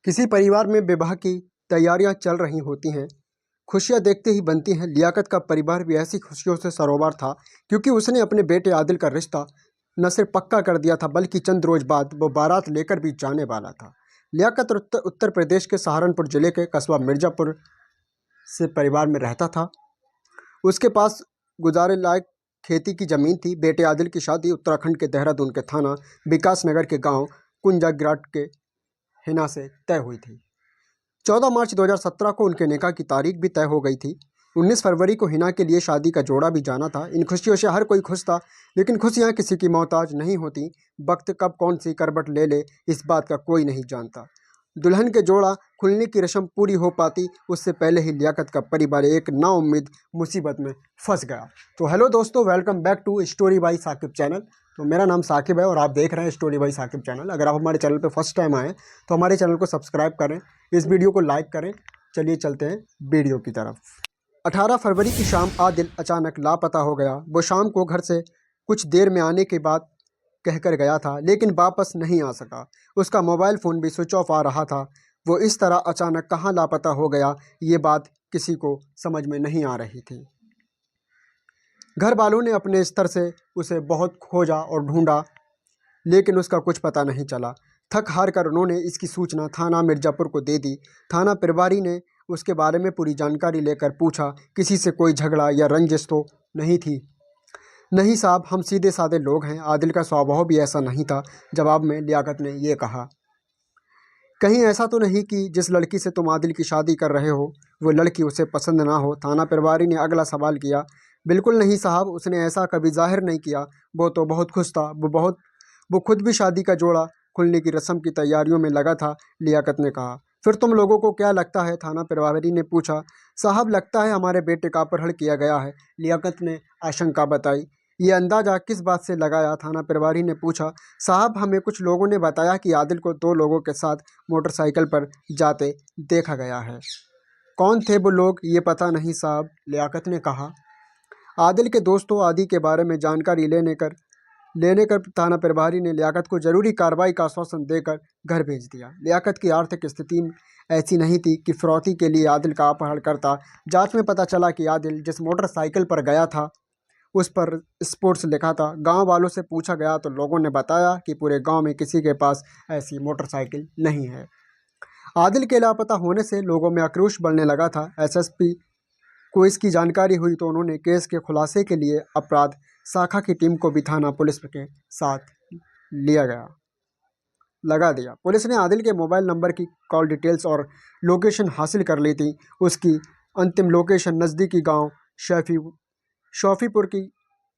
किसी परिवार में विवाह की तैयारियां चल रही होती हैं। खुशियां देखते ही बनती हैं। लियाकत का परिवार भी ऐसी खुशियों से सरोवर था, क्योंकि उसने अपने बेटे आदिल का रिश्ता न सिर्फ पक्का कर दिया था, बल्कि चंद रोज बाद वो बारात लेकर भी जाने वाला था। लियाकत उत्तर प्रदेश के सहारनपुर जिले के कस्बा मिर्जापुर से परिवार में रहता था। उसके पास गुजारे लायक खेती की जमीन थी। बेटे आदिल की शादी उत्तराखंड के देहरादून के थाना विकास नगर के गांव कुंजाग्राट के हिना से तय हुई थी। 14 मार्च 2017 को उनके निकाह की तारीख भी तय हो गई थी। 19 फरवरी को हिना के लिए शादी का जोड़ा भी जाना था। इन खुशियों से हर कोई खुश था, लेकिन खुशियां किसी की मोहताज नहीं होती। वक्त कब कौन सी करवट ले ले, इस बात का कोई नहीं जानता। दुल्हन के जोड़ा खुलने की रस्म पूरी हो पाती, उससे पहले ही लियाकत का परिवार एक नाउम्मीद मुसीबत में फंस गया। तो हेलो दोस्तों, welcome back to story by Saqib channel. तो मेरा नाम साकिब है और आप देख रहे हैं स्टोरी बाई साकिब चैनल। अगर आप हमारे चैनल पर फर्स्ट टाइम आए तो हमारे चैनल को सब्सक्राइब करें, इस वीडियो को लाइक करें। चलिए चलते हैं वीडियो की तरफ। 18 फरवरी की शाम आदिल अचानक लापता हो गया। वो शाम को घर से कुछ देर में आने के बाद कहकर गया था, लेकिन वापस नहीं आ सका। उसका मोबाइल फ़ोन भी स्विच ऑफ आ रहा था। वो इस तरह अचानक कहाँ लापता हो गया, ये बात किसी को समझ में नहीं आ रही थी। घर वालों ने अपने स्तर से उसे बहुत खोजा और ढूंढा, लेकिन उसका कुछ पता नहीं चला। थक हार कर उन्होंने इसकी सूचना थाना मिर्ज़ापुर को दे दी। थाना प्रभारी ने उसके बारे में पूरी जानकारी लेकर पूछा, किसी से कोई झगड़ा या रंजिश तो नहीं थी? नहीं साहब, हम सीधे साधे लोग हैं। आदिल का स्वभाव भी ऐसा नहीं था। जवाब में लियाकत ने ये कहा। कहीं ऐसा तो नहीं कि जिस लड़की से तुम आदिल की शादी कर रहे हो वो लड़की उसे पसंद ना हो? थाना प्रभारी ने अगला सवाल किया। बिल्कुल नहीं साहब, उसने ऐसा कभी जाहिर नहीं किया। वो तो बहुत खुश था। वो खुद भी शादी का जोड़ा खुलने की रस्म की तैयारियों में लगा था, लियाकत ने कहा। फिर तुम लोगों को क्या लगता है? थाना प्रभारी ने पूछा। साहब, लगता है हमारे बेटे का अपहरण किया गया है, लियाकत ने आशंका बताई। ये अंदाज़ा किस बात से लगाया? थाना प्रभारी ने पूछा। साहब, हमें कुछ लोगों ने बताया कि आदिल को 2 लोगों के साथ मोटरसाइकिल पर जाते देखा गया है। कौन थे वो लोग, ये पता नहीं साहब, लियाकत ने कहा। आदिल के दोस्तों आदि के बारे में जानकारी लेने कर थाना प्रभारी ने लियाकत को जरूरी कार्रवाई का आश्वासन देकर घर भेज दिया। लियाकत की आर्थिक स्थिति ऐसी नहीं थी कि फिरौती के लिए आदिल का अपहरण करता। जांच में पता चला कि आदिल जिस मोटरसाइकिल पर गया था उस पर स्पोर्ट्स लिखा था। गांव वालों से पूछा गया तो लोगों ने बताया कि पूरे गांव में किसी के पास ऐसी मोटरसाइकिल नहीं है। आदिल के लापता होने से लोगों में आक्रोश बढ़ने लगा था। एसएसपी को इसकी जानकारी हुई तो उन्होंने केस के खुलासे के लिए अपराध शाखा की टीम को भी थाना पुलिस के साथ लगा दिया। पुलिस ने आदिल के मोबाइल नंबर की कॉल डिटेल्स और लोकेशन हासिल कर ली थी। उसकी अंतिम लोकेशन नज़दीकी गांव शौफीपुर की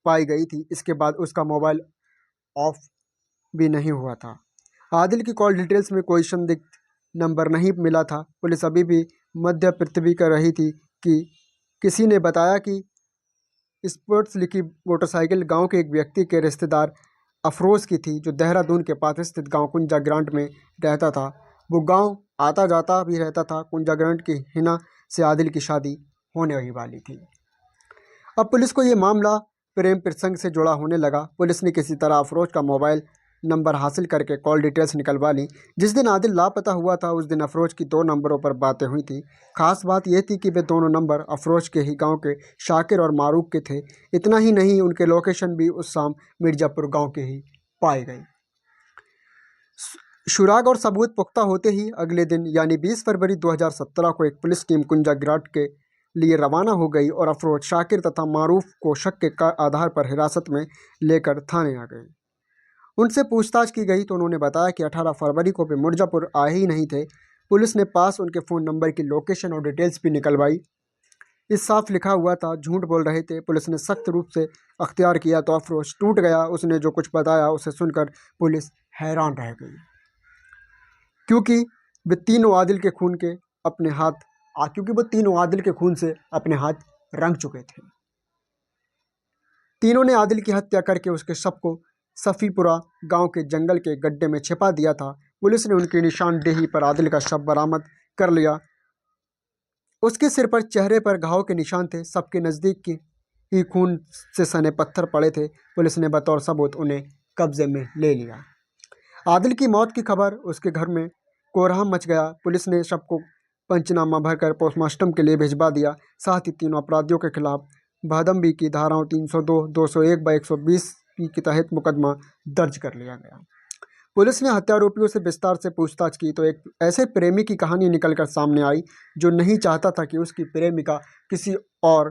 पाई गई थी। इसके बाद उसका मोबाइल ऑफ भी नहीं हुआ था। आदिल की कॉल डिटेल्स में कोई संदिग्ध नंबर नहीं मिला था। पुलिस अभी भी मध्य पृथ्वी कर रही थी कि किसी ने बताया कि स्पोर्ट्स लिखी मोटरसाइकिल गांव के एक व्यक्ति के रिश्तेदार अफरोज़ की थी, जो देहरादून के पास स्थित गांव कुंजा ग्रांट में रहता था। वो गांव आता जाता भी रहता था। कुंजा ग्रांट की हिना से आदिल की शादी होने ही वाली थी। अब पुलिस को ये मामला प्रेम प्रसंग से जुड़ा होने लगा। पुलिस ने किसी तरह अफरोज का मोबाइल नंबर हासिल करके कॉल डिटेल्स निकलवा ली। जिस दिन आदिल लापता हुआ था उस दिन अफरोज की 2 नंबरों पर बातें हुई थी। खास बात यह थी कि वे दोनों नंबर अफरोज के ही गांव के शाकिर और मारूफ के थे। इतना ही नहीं, उनके लोकेशन भी उस शाम मिर्ज़ापुर गांव के ही पाए गए। सुराग और सबूत पुख्ता होते ही अगले दिन यानी 20 फरवरी 2017 को एक पुलिस टीम कुंजा ग्राट के लिए रवाना हो गई और अफरोज, शाकिर तथा मारूफ को शक के आधार पर हिरासत में लेकर थाने आ गए। उनसे पूछताछ की गई तो उन्होंने बताया कि 18 फरवरी को वे मिर्ज़ापुर आए ही नहीं थे। पुलिस ने पास उनके फ़ोन नंबर की लोकेशन और डिटेल्स भी निकलवाई। इस साफ लिखा हुआ था, झूठ बोल रहे थे। पुलिस ने सख्त रूप से अख्तियार किया तो अफरोज टूट गया। उसने जो कुछ बताया उसे सुनकर पुलिस हैरान रह गई, क्योंकि वे तीनों आदिल के खून से अपने हाथ रंग चुके थे। तीनों ने आदिल की हत्या करके उसके शव को सफ़ीपुरा गांव के जंगल के गड्ढे में छिपा दिया था। पुलिस ने उनकी निशानदेही पर आदिल का शव बरामद कर लिया। उसके सिर पर, चेहरे पर घाव के निशान थे। सबके नज़दीक ही खून से सने पत्थर पड़े थे। पुलिस ने बतौर सबूत उन्हें कब्जे में ले लिया। आदिल की मौत की खबर उसके घर में कोहराम मच गया। पुलिस ने शव को पंचनामा भरकर पोस्टमार्टम के लिए भिजवा दिया। साथ ही तीनों अपराधियों के खिलाफ भादंबी की धाराओं 302, 201/120 के तहत मुकदमा दर्ज कर लिया गया। पुलिस ने हत्यारोपियों से विस्तार से पूछताछ की तो एक ऐसे प्रेमी की कहानी निकलकर सामने आई जो नहीं चाहता था कि उसकी प्रेमिका किसी और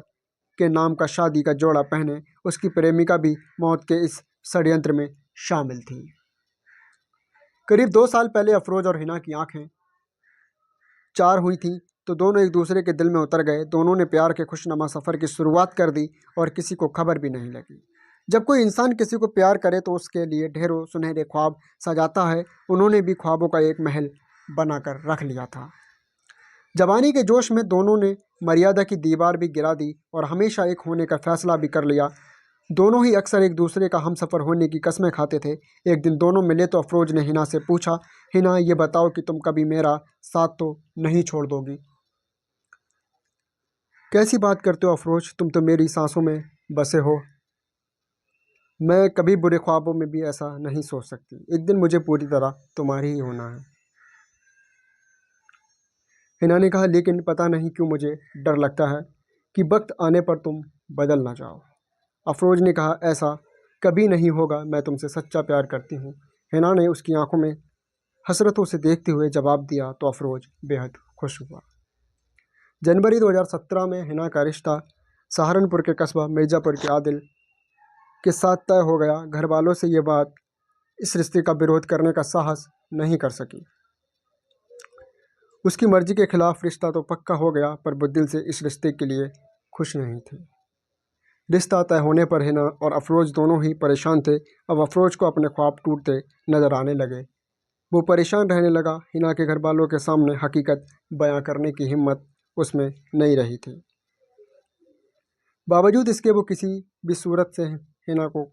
के नाम का शादी का जोड़ा पहने। उसकी प्रेमिका भी मौत के इस षड्यंत्र में शामिल थी। करीब 2 साल पहले अफरोज और हिना की आंखें चार हुई थी तो दोनों एक दूसरे के दिल में उतर गए। दोनों ने प्यार के खुशनुमा सफ़र की शुरुआत कर दी और किसी को खबर भी नहीं लगी। जब कोई इंसान किसी को प्यार करे तो उसके लिए ढेरों सुनहरे ख्वाब सजाता है। उन्होंने भी ख्वाबों का एक महल बनाकर रख लिया था। जवानी के जोश में दोनों ने मर्यादा की दीवार भी गिरा दी और हमेशा एक होने का फैसला भी कर लिया। दोनों ही अक्सर एक दूसरे का हमसफ़र होने की कस्में खाते थे। एक दिन दोनों मिले तो अफरोज ने हिना से पूछा, हिना ये बताओ कि तुम कभी मेरा साथ तो नहीं छोड़ दोगी? कैसी बात करते हो अफरोज, तुम तो मेरी सांसों में बसे हो। मैं कभी बुरे ख्वाबों में भी ऐसा नहीं सोच सकती। एक दिन मुझे पूरी तरह तुम्हारी ही होना है। हिना ने कहा, लेकिन पता नहीं क्यों मुझे डर लगता है कि वक्त आने पर तुम बदल ना जाओ। अफरोज ने कहा, ऐसा कभी नहीं होगा, मैं तुमसे सच्चा प्यार करती हूँ। हिना ने उसकी आंखों में हसरतों से देखते हुए जवाब दिया तो अफरोज बेहद खुश हुआ। जनवरी 2017 में हिना का रिश्ता सहारनपुर के कस्बा मिर्ज़ापुर के आदिल के साथ तय हो गया। घर वालों से ये बात इस रिश्ते का विरोध करने का साहस नहीं कर सकी। उसकी मर्जी के खिलाफ रिश्ता तो पक्का हो गया पर वो दिल से इस रिश्ते के लिए खुश नहीं थी। रिश्ता तय होने पर हिना और अफरोज दोनों ही परेशान थे। अब अफरोज को अपने ख्वाब टूटते नजर आने लगे। वो परेशान रहने लगा। हिना के घर वालों के सामने हकीकत बयां करने की हिम्मत उसमें नहीं रही थी। बावजूद इसके वो किसी भी सूरत से हिना को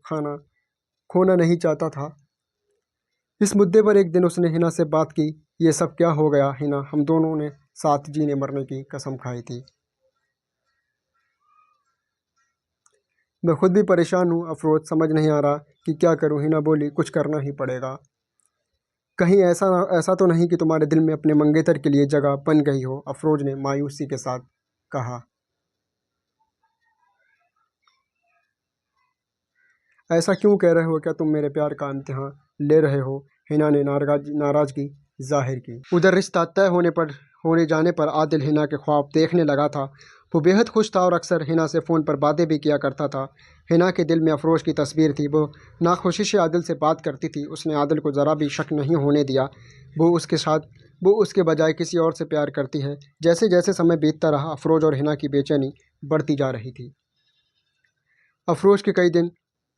खोना नहीं चाहता था। इस मुद्दे पर एक दिन उसने हिना से बात की। ये सब क्या हो गया हिना, हम दोनों ने साथ जीने मरने की कसम खाई थी। मैं खुद भी परेशान हूँ अफरोज, समझ नहीं आ रहा कि क्या करूँ। हिना बोली, कुछ करना ही पड़ेगा। कहीं ऐसा तो नहीं कि तुम्हारे दिल में अपने मंगेतर के लिए जगह बन गई हो? अफरोज ने मायूसी के साथ कहा। ऐसा क्यों कह रहे हो? क्या तुम मेरे प्यार का इम्तिहान ले रहे हो? हिना ने नाराजगी जाहिर की। उधर रिश्ता तय होने जाने पर आदिल हिना के ख्वाब देखने लगा था। वो बेहद खुश था और अक्सर हिना से फ़ोन पर बातें भी किया करता था। हिना के दिल में अफरोज की तस्वीर थी। वो नाखुशी से आदिल से बात करती थी। उसने आदिल को ज़रा भी शक नहीं होने दिया वो उसके बजाय किसी और से प्यार करती है। जैसे जैसे समय बीतता रहा अफरोज और हिना की बेचैनी बढ़ती जा रही थी। अफरोज के कई दिन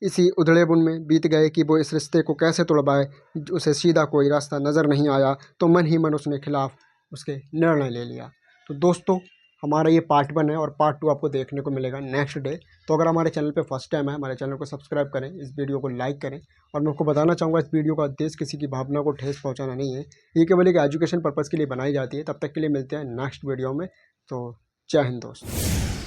इसी उधड़ेबुन में बीत गए कि वो इस रिश्ते को कैसे तोड़वाए। उसे सीधा कोई रास्ता नज़र नहीं आया तो मन ही मन उसने खिलाफ उसके निर्णय ले लिया। तो दोस्तों, हमारा ये पार्ट 1 है और पार्ट 2 आपको देखने को मिलेगा नेक्स्ट डे। तो अगर हमारे चैनल पे फर्स्ट टाइम है, हमारे चैनल को सब्सक्राइब करें, इस वीडियो को लाइक करें। और मैं आपको बताना चाहूँगा, इस वीडियो का उद्देश्य किसी की भावना को ठेस पहुँचाना नहीं है। ये केवल एक एजुकेशन पर्पज़ के लिए बनाई जाती है। तब तक के लिए मिलते हैं नेक्स्ट वीडियो में। तो जय हिंद दोस्तों।